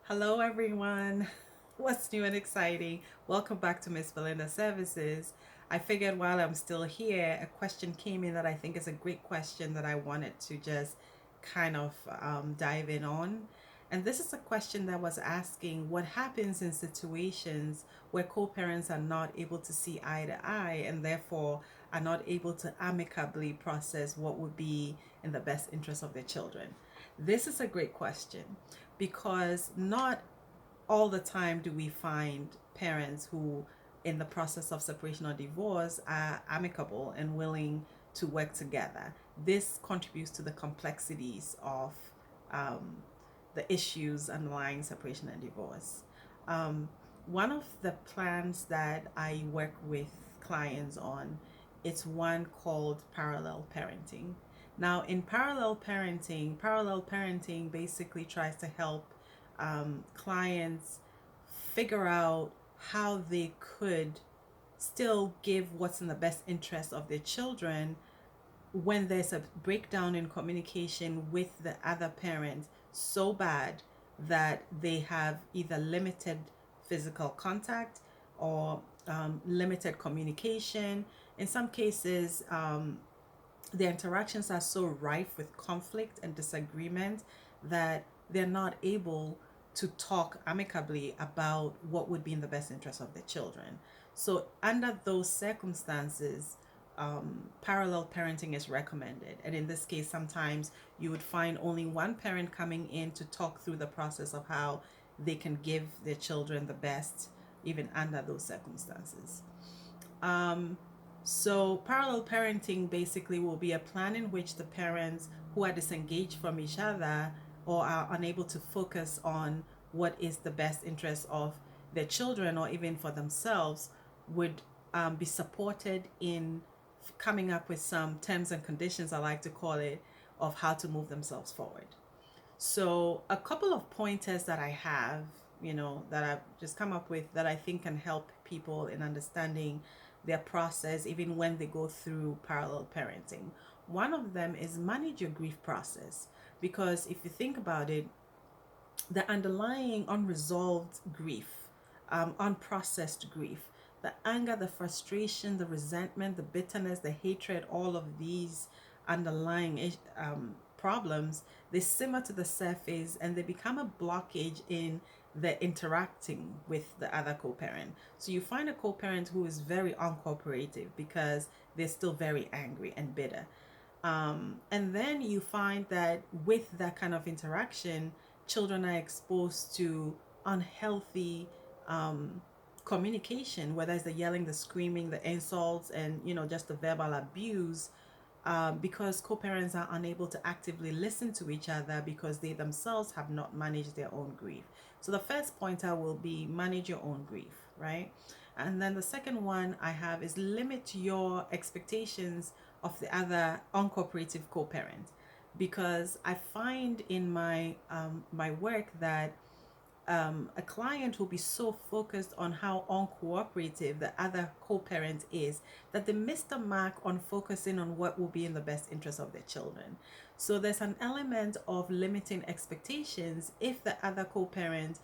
Hello, everyone. What's new and exciting? Welcome back to Miss Belinda Services. I figured while I'm still here, a question came in that I think is a great question that I wanted to just kind of dive in on. And this is a question that was asking what happens in situations where co parents are not able to see eye to eye and therefore are not able to amicably process what would be in the best interest of their children. This is a great question because not all the time do we find parents who, in the process of separation or divorce, are amicable and willing to work together. This contributes to the complexities of um, the issues underlying separation and divorce. Um, One of the plans that I work with clients on, it's one called parallel parenting. Now, in parallel parenting basically tries to help clients figure out how they could still give what's in the best interest of their children when there's a breakdown in communication with the other parent so bad that they have either limited physical contact or limited communication. In some cases, the interactions are so rife with conflict and disagreement that they're not able to talk amicably about what would be in the best interest of their children. So, under those circumstances, parallel parenting is recommended. And in this case, sometimes you would find only one parent coming in to talk through the process of how they can give their children the best, even under those circumstances. Um, so, parallel parenting basically will be a plan in which the parents who are disengaged from each other or are unable to focus on what is the best interest of their children or even for themselves would be supported in coming up with some terms and conditions, I like to call it, of how to move themselves forward. So, a couple of pointers that I have, that I've just come up with that I think can help people in understanding their process even when they go through parallel parenting. One of them is manage your grief process because if you think about it, the underlying unresolved grief, unprocessed grief, the anger, the frustration, the resentment, the bitterness, the hatred, all of these underlying problems, they simmer to the surface and they become a blockage in the interacting with the other co-parent. So you find a co-parent who is very uncooperative because they're still very angry and bitter. And then you find that with that kind of interaction, children are exposed to unhealthy communication, whether it's the yelling, the screaming, the insults, and just the verbal abuse, because co-parents are unable to actively listen to each other because they themselves have not managed their own grief. So the first pointer will be manage your own grief, right? And then the second one I have is limit your expectations of the other uncooperative co-parent, because I find in my work that a client will be so focused on how uncooperative the other co-parent is that they miss the mark on focusing on what will be in the best interest of their children. So there's an element of limiting expectations if the other co-parent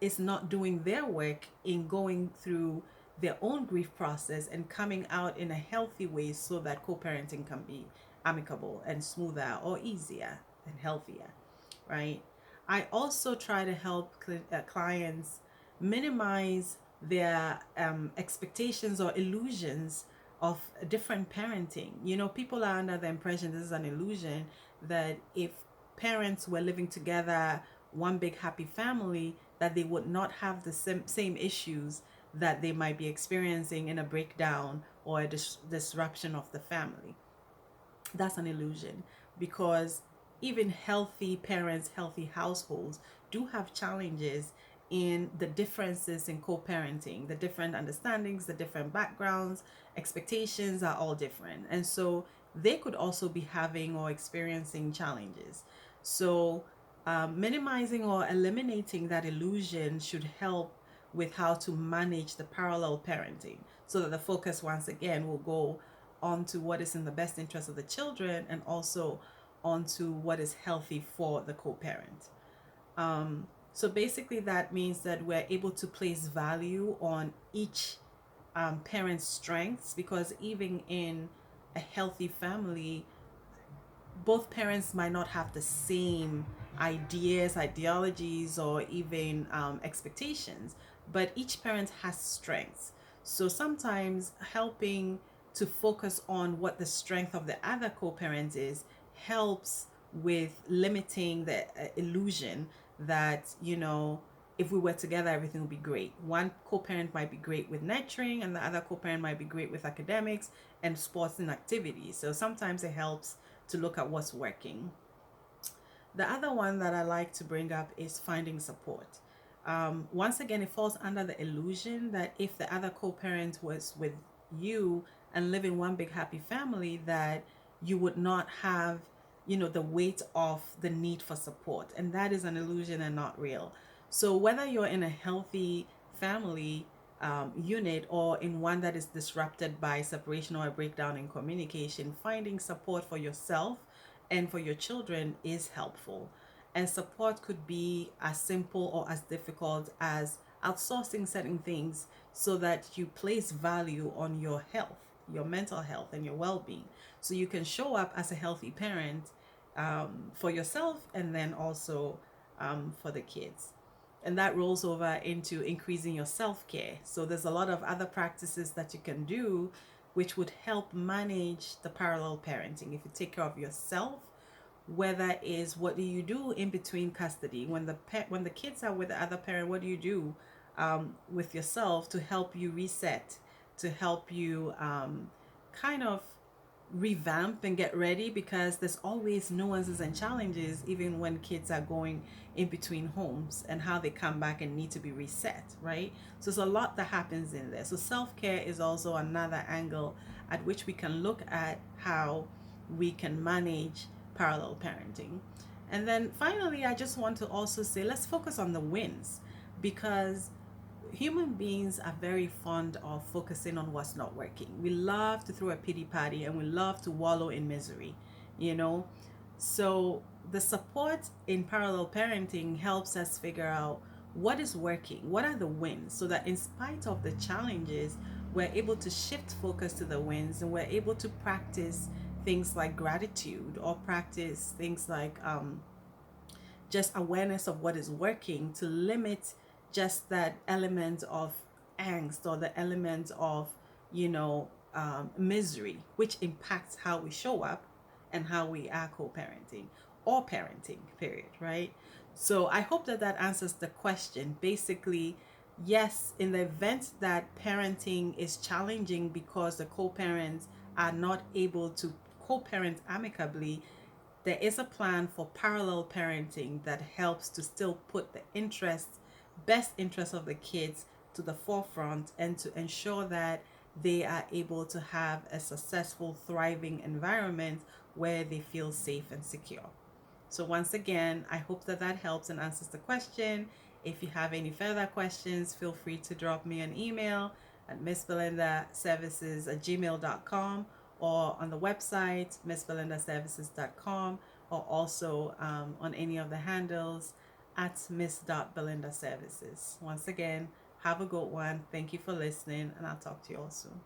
is not doing their work in going through their own grief process and coming out in a healthy way so that co-parenting can be amicable and smoother or easier and healthier, right? I also try to help clients minimize their expectations or illusions of different parenting. People are under the impression this is an illusion, that if parents were living together, one big happy family, that they would not have the same issues that they might be experiencing in a breakdown or a disruption of the family. That's an illusion, because even healthy parents, healthy households do have challenges in the differences in co-parenting. The different understandings, the different backgrounds, expectations are all different, and so they could also be having or experiencing challenges. So minimizing or eliminating that illusion should help with how to manage the parallel parenting, so that the focus once again will go onto what is in the best interest of the children and also onto what is healthy for the co-parent. So basically, that means that we're able to place value on each parent's strengths, because even in a healthy family, both parents might not have the same ideas, ideologies, or even expectations, but each parent has strengths. So sometimes helping to focus on what the strength of the other co parent is helps with limiting the illusion that, if we were together, everything would be great. One co parent might be great with nurturing, and the other co parent might be great with academics and sports and activities. So sometimes it helps to look at what's working. The other one that I like to bring up is finding support. Once again, it falls under the illusion that if the other co parent was with you and live in one big happy family, that you would not have, the weight of the need for support. And that is an illusion and not real. So, whether you're in a healthy family unit or in one that is disrupted by separation or a breakdown in communication, finding support for yourself and for your children is helpful. And support could be as simple or as difficult as outsourcing certain things so that you place value on your health, your mental health, and your well being. So you can show up as a healthy parent for yourself and then also for the kids. And that rolls over into increasing your self care. So there's a lot of other practices that you can do which would help manage the parallel parenting. If you take care of yourself, whether is what do you do in between custody when the kids are with the other parent, what do you do with yourself to help you reset, to help you kind of revamp and get ready, because there's always nuances and challenges even when kids are going in between homes and how they come back and need to be reset, right? So there's a lot that happens in there. So self-care is also another angle at which we can look at how we can manage parallel parenting. And then finally, I just want to also say let's focus on the wins, because human beings are very fond of focusing on what's not working. We love to throw a pity party and we love to wallow in misery, you know? So the support in parallel parenting helps us figure out what is working, what are the wins, so that in spite of the challenges, we're able to shift focus to the wins and we're able to practice things like gratitude or practice things like just awareness of what is working to limit just that element of angst or the element of, misery, which impacts how we show up and how we are co-parenting or parenting, period, right? So I hope that that answers the question. Basically, yes, in the event that parenting is challenging because the co-parents are not able to co-parent amicably, there is a plan for parallel parenting that helps to still put the best interest of the kids to the forefront and to ensure that they are able to have a successful, thriving environment where they feel safe and secure. So once again, I hope that that helps and answers the question. If you have any further questions, feel free to drop me an email at missbelindaservices@gmail.com or on the website missbelindaservices.com, or also on any of the handles at miss.belindaservices. Once again, have a good one. Thank you for listening, and I'll talk to you all soon.